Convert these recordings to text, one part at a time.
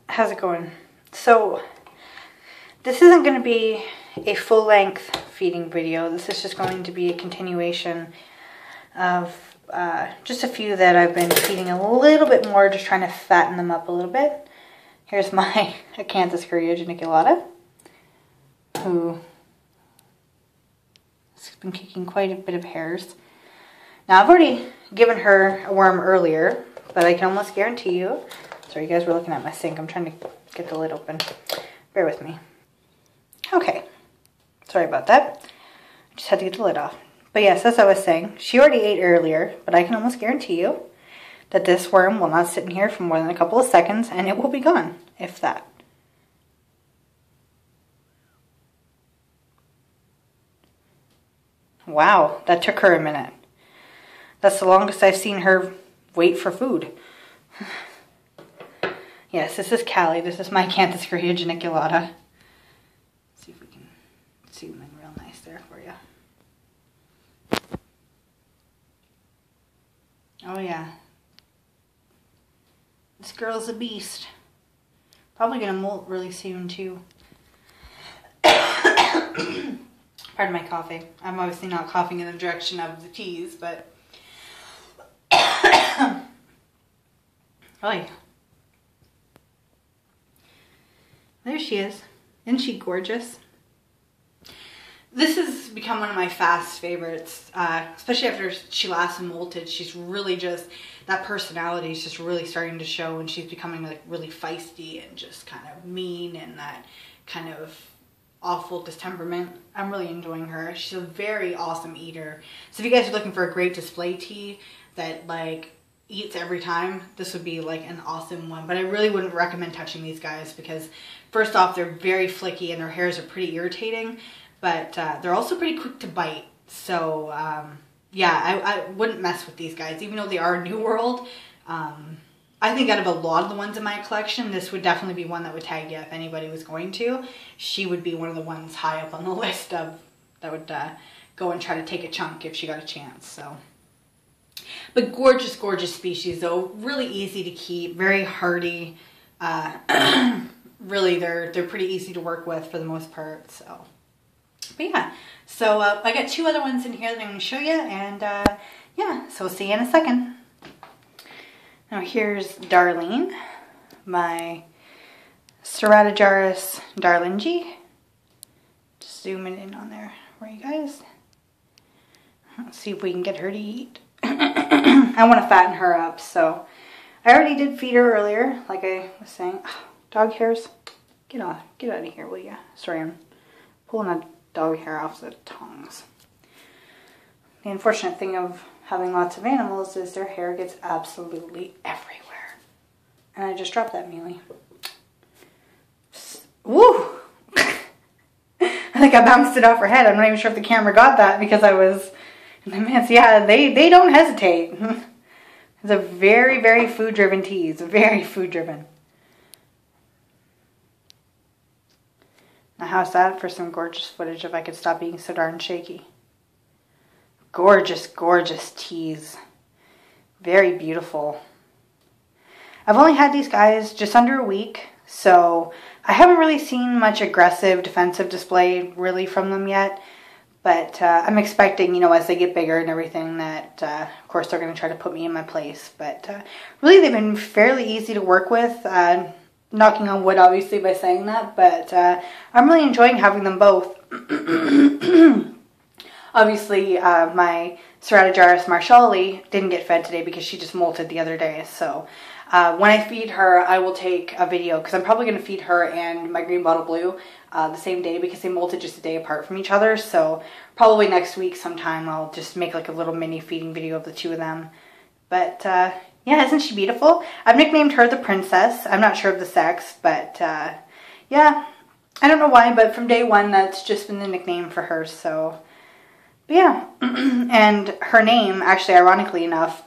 How's it going? So this isn't going to be a full-length feeding video. This is just going to be a continuation of just a few that I've been feeding a little bit more, just trying to fatten them up a little bit. Here's my Acanthus geniculata, who has been kicking quite a bit of hairs. Now, I've already given her a worm earlier, but I can almost guarantee you. Sorry, you guys were looking at my sink. I'm trying to get the lid open. Bear with me. Okay. Sorry about that. I just had to get the lid off. But yes, as I was saying, she already ate earlier, but I can almost guarantee you that this worm will not sit in here for more than a couple of seconds, and it will be gone, if that. Wow, that took her a minute. That's the longest I've seen her wait for food. Yes, this is Cali. This is my Acanthus geniculata. See if we can zoom in real nice there for you. Oh yeah. This girl's a beast. Probably gonna molt really soon too. Pardon my coughing. I'm obviously not coughing in the direction of the teas, but oh, there she is. Isn't she gorgeous? This has become one of my fast favorites, especially after she last molted. She's really just, that personality is just really starting to show, and she's becoming like really feisty and just kind of mean, and that kind of awful distemperament. I'm really enjoying her. She's a very awesome eater. So if you guys are looking for a great display tea that like eats every time, this would be like an awesome one. But I really wouldn't recommend touching these guys because first off, they're very flaky and their hairs are pretty irritating, but they're also pretty quick to bite. So yeah, I wouldn't mess with these guys, even though they are New World. I think out of a lot of the ones in my collection, this would definitely be one that would tag you if anybody was going to. She would be one of the ones high up on the list of that would go and try to take a chunk if she got a chance. So, but gorgeous, gorgeous species though. Really easy to keep, very hardy. Really, they're pretty easy to work with for the most part. So, but yeah. So I got two other ones in here that I'm going to show you, and yeah. So we'll see you in a second. Now here's Darlene, my Ceratojaris darlingi. Just zooming in on there for you guys. Let's see if we can get her to eat. I want to fatten her up, so I already did feed her earlier, like I was saying. Oh, dog hairs, get out of here, will ya? Sorry, I'm pulling a dog hair off the tongs. The unfortunate thing of having lots of animals is their hair gets absolutely everywhere. And I just dropped that mealy. Woo! I think I bounced it off her head. I'm not even sure if the camera got that because I was in the midst. Yeah, they don't hesitate. It's a very, very food-driven tease. Very food-driven. Now how's that for some gorgeous footage if I could stop being so darn shaky? Gorgeous, gorgeous teas. Very beautiful. I've only had these guys just under a week, so I haven't really seen much aggressive defensive display really from them yet. But I'm expecting, you know, as they get bigger and everything that, of course, they're going to try to put me in my place. But really, they've been fairly easy to work with. Knocking on wood, obviously, by saying that. But I'm really enjoying having them both. Obviously, my Ceratojaris marshalli didn't get fed today because she just molted the other day. So when I feed her, I will take a video because I'm probably going to feed her and my green bottle blue the same day because they molted just a day apart from each other. So probably next week sometime I'll just make like a little mini feeding video of the two of them. But yeah, isn't she beautiful? I've nicknamed her the princess. I'm not sure of the sex, but yeah, I don't know why, but from day one that's just been the nickname for her. So. But yeah, and her name, actually, ironically enough,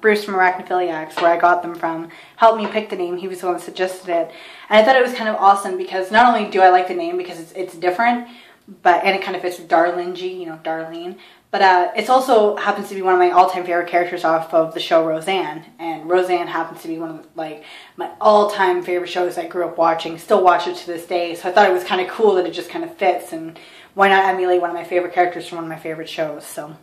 Bruce from Arachnophiliacs, where I got them from, helped me pick the name. He was the one that suggested it. And I thought it was kind of awesome because not only do I like the name because it's different, and it kind of fits with darlingi, you know, Darlene, But it's also happens to be one of my all-time favorite characters off of the show Roseanne. And Roseanne happens to be one of like my all-time favorite shows I grew up watching. Still watch it to this day. So I thought it was kind of cool that it just kind of fits. And why not emulate one of my favorite characters from one of my favorite shows. So,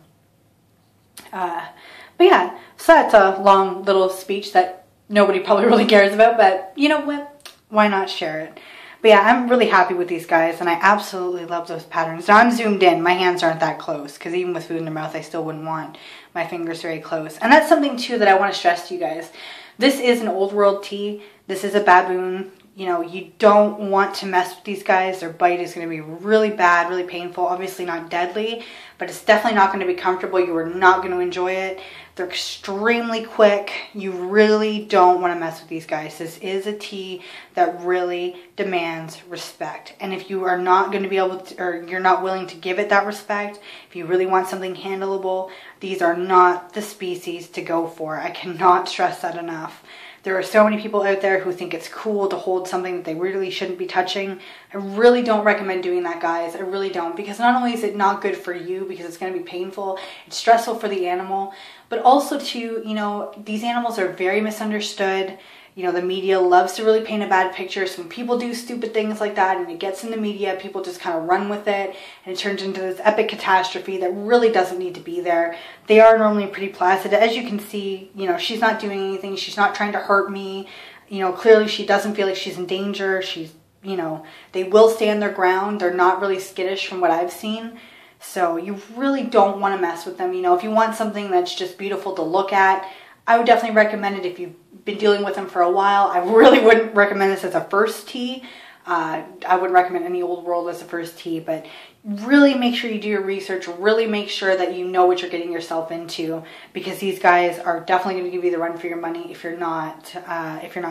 but yeah. So that's a long little speech that nobody probably really cares about. But you know what? Why not share it? But yeah, I'm really happy with these guys, and I absolutely love those patterns. Now, I'm zoomed in. My hands aren't that close, because even with food in their mouth, I still wouldn't want my fingers very close. And that's something, too, that I want to stress to you guys. This is an old world tea. This is a baboon. You know, you don't want to mess with these guys. Their bite is going to be really bad, really painful. Obviously not deadly, but it's definitely not going to be comfortable. You are not going to enjoy it. They're extremely quick. You really don't want to mess with these guys. This is a tea that really demands respect. And if you are not going to be able to, or you're not willing to give it that respect, if you really want something handleable, these are not the species to go for. I cannot stress that enough. There are so many people out there who think it's cool to hold something that they really shouldn't be touching. I really don't recommend doing that, guys. I really don't. Because not only is it not good for you because it's going to be painful, it's stressful for the animal, but also too, you know, these animals are very misunderstood. You know, the media loves to really paint a bad picture. So when people do stupid things like that and it gets in the media, people just kind of run with it and it turns into this epic catastrophe that really doesn't need to be there. They are normally pretty placid. As you can see, you know, she's not doing anything. She's not trying to hurt me. You know, clearly she doesn't feel like she's in danger. She's, you know, they will stand their ground. They're not really skittish from what I've seen. So you really don't want to mess with them. You know, if you want something that's just beautiful to look at, I would definitely recommend it if you've been dealing with them for a while. I really wouldn't recommend this as a first tea. I wouldn't recommend any old world as a first tea, but really make sure you do your research. Really make sure that you know what you're getting yourself into, because these guys are definitely going to give you the run for your money if you're not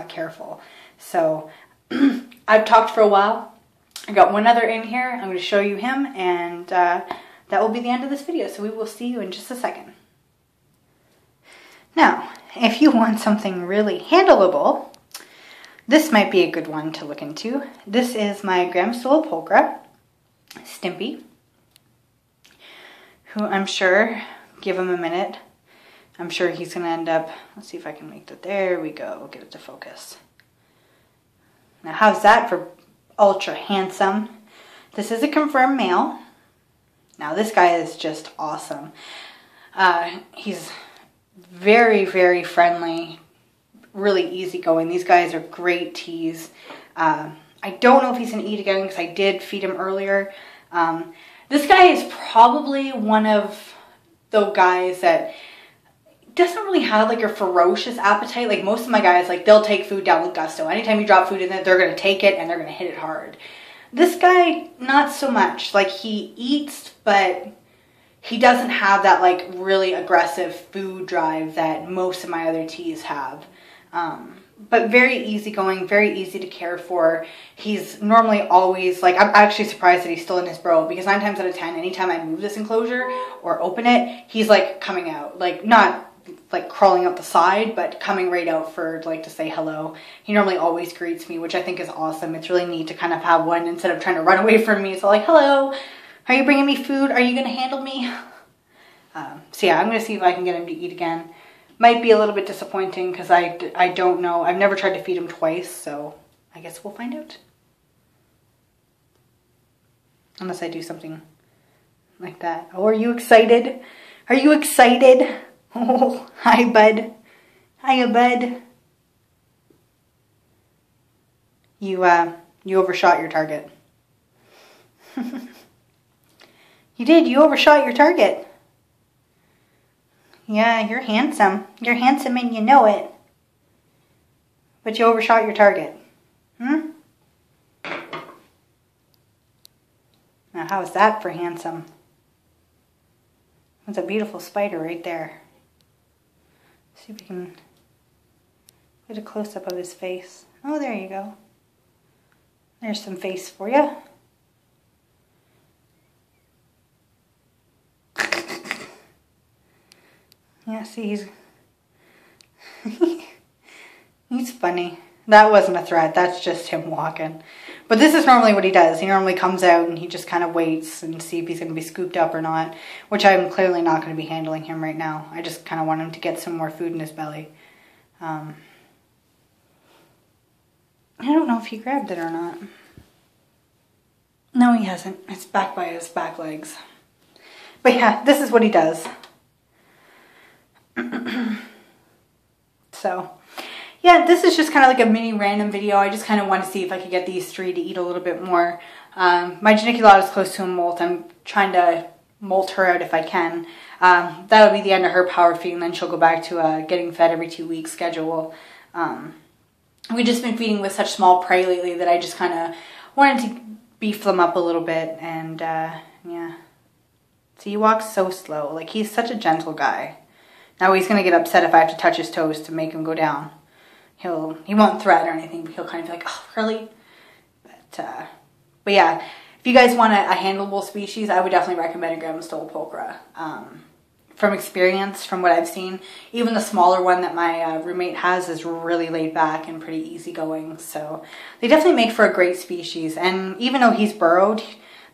careful. So I've talked for a while. I got one other in here. I'm going to show you him, and that will be the end of this video. So we will see you in just a second. Now, if you want something really handleable, this might be a good one to look into. This is my Gramstool pulchra, Stimpy, who I'm sure, give him a minute, I'm sure he's going to end up, let's see if I can make that, there we go, get it to focus. Now how's that for ultra handsome? This is a confirmed male. Now this guy is just awesome. He's very, very friendly, really easygoing. These guys are great teas. I don't know if he's going to eat again because I did feed him earlier. This guy is probably one of the guys that doesn't really have like a ferocious appetite. Like most of my guys, like they'll take food down with gusto. Anytime you drop food in there, they're going to take it and they're going to hit it hard. This guy, not so much. Like he eats, but he doesn't have that like really aggressive food drive that most of my other teas have. But very easygoing, very easy to care for. He's normally always, like, I'm actually surprised that he's still in his burrow, because 9 times out of 10, anytime I move this enclosure or open it, he's like coming out. Like not like crawling up the side, but coming right out for like to say hello. He normally always greets me, which I think is awesome. It's really neat to kind of have one instead of trying to run away from me. So like, hello, are you bringing me food? Are you going to handle me? So yeah, I'm going to see if I can get him to eat again. Might be a little bit disappointing because I don't know. I've never tried to feed him twice, so I guess we'll find out. Unless I do something like that. Oh, are you excited? Are you excited? Oh, hi, bud. Hiya, bud. You overshot your target. You did. You overshot your target. Yeah, you're handsome. You're handsome and you know it. But you overshot your target. Hmm? Now, how is that for handsome? That's a beautiful spider right there. See if we can get a close-up of his face. Oh, there you go. There's some face for you. Yeah, see, he's funny. That wasn't a threat. That's just him walking. But this is normally what he does. He normally comes out and he just kind of waits and see if he's going to be scooped up or not, which I'm clearly not going to be handling him right now. I just kind of want him to get some more food in his belly. I don't know if he grabbed it or not. No, he hasn't. It's back by his back legs. But yeah, this is what he does. So, yeah, this is just kind of like a mini random video. I just kind of want to see if I could get these 3 to eat a little bit more. My geniculata is close to a molt. I'm trying to molt her out if I can. That'll be the end of her power feeding. Then she'll go back to a getting fed every 2 week schedule. We've just been feeding with such small prey lately that I just kind of wanted to beef them up a little bit. And yeah. See, he walks so slow. Like, he's such a gentle guy. Now he's going to get upset if I have to touch his toes to make him go down. He won't threat or anything, but he'll kind of be like, oh, really? But yeah, if you guys want a handleable species, I would definitely recommend a Graham-Stoll pulchra. From experience, from what I've seen, even the smaller one that my roommate has is really laid back and pretty easygoing. So they definitely make for a great species. And even though he's burrowed,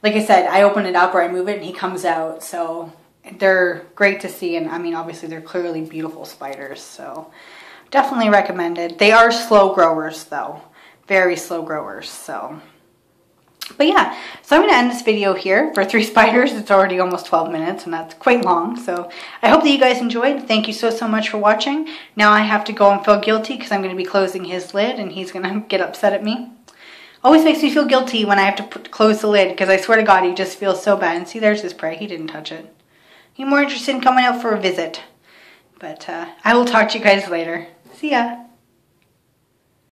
like I said, I open it up or I move it and he comes out. So they're great to see. And I mean, obviously they're clearly beautiful spiders. So definitely recommended. They are slow growers though. Very slow growers. So, but yeah, so I'm going to end this video here for 3 spiders. It's already almost 12 minutes and that's quite long. So I hope that you guys enjoyed. Thank you so much for watching. Now I have to go and feel guilty because I'm going to be closing his lid and he's going to get upset at me. Always makes me feel guilty when I have to close the lid because I swear to God, he just feels so bad. And see, there's his prey. He didn't touch it. He's more interested in coming out for a visit. But I will talk to you guys later. See ya.